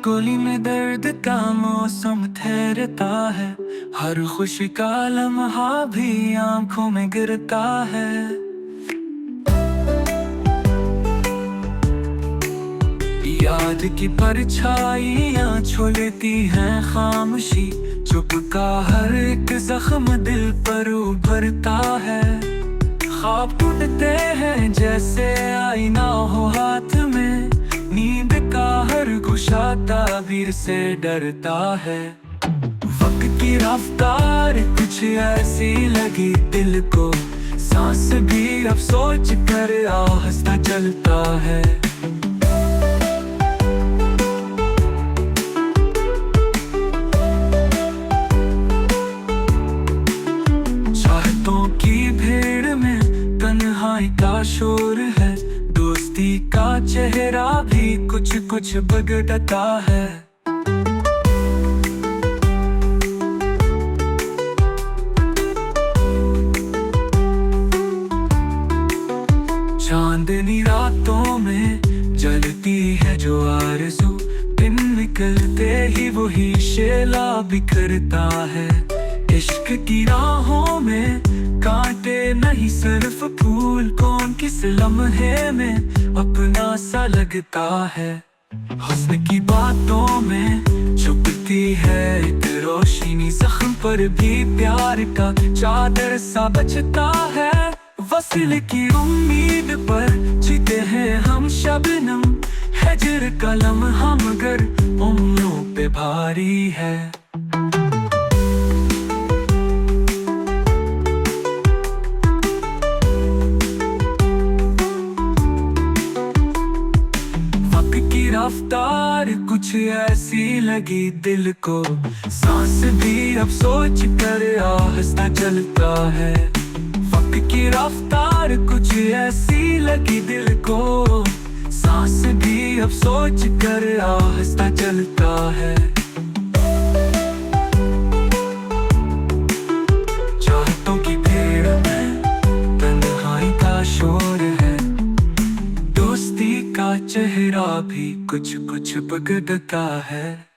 गोली में दर्द का मौसम ठहरता है, हर खुशी का लम्हा भी आंखों में गिरता है। याद की परछाइयाँ छू लेती हैं खामोशी, चुप का हर एक जख्म दिल पर उभरता है। ख्वाब टूटते हैं जैसे आईना हो हाथ में, नींद का हर गुस्सा ताबीर से डरता है। वक्त की रफ्तार कुछ ऐसी लगी दिल को, सांस भी अब सोच कर आहिस्ता चलता है। चाहतों की भीड़ में तन्हाई का शोर है, दोस्ती का चेहरा भी कुछ कुछ बदलता है। चांदनी रातों में जलती है जो आरज़ू, दिन निकलते ही वही शेला बिखरता है। इश्क की राहों में कांटे नहीं सिर्फ फूल, कौन किस लम्हे में अपना सा लगता है। हुस्न की बातों में छुपती है एक रोशनी, जख्म पर भी प्यार का चादर सा बचता है। वसील की उम्मीद पर जीते हैं हम शबनम, हिजर का लम्हा मगर उम्रों पे भारी है। रफ्तार कुछ ऐसी लगी दिल को, सांस भी अब सोच कर आहिस्ता चलता है। वक्त की रफ्तार कुछ ऐसी लगी दिल को, सांस भी अब सोच कर आहिस्ता चलता है। चाहतों की भीड़ में तन्हाई का शोर है, दोस्ती का चेहरा भी कुछ कुछ बदलता है।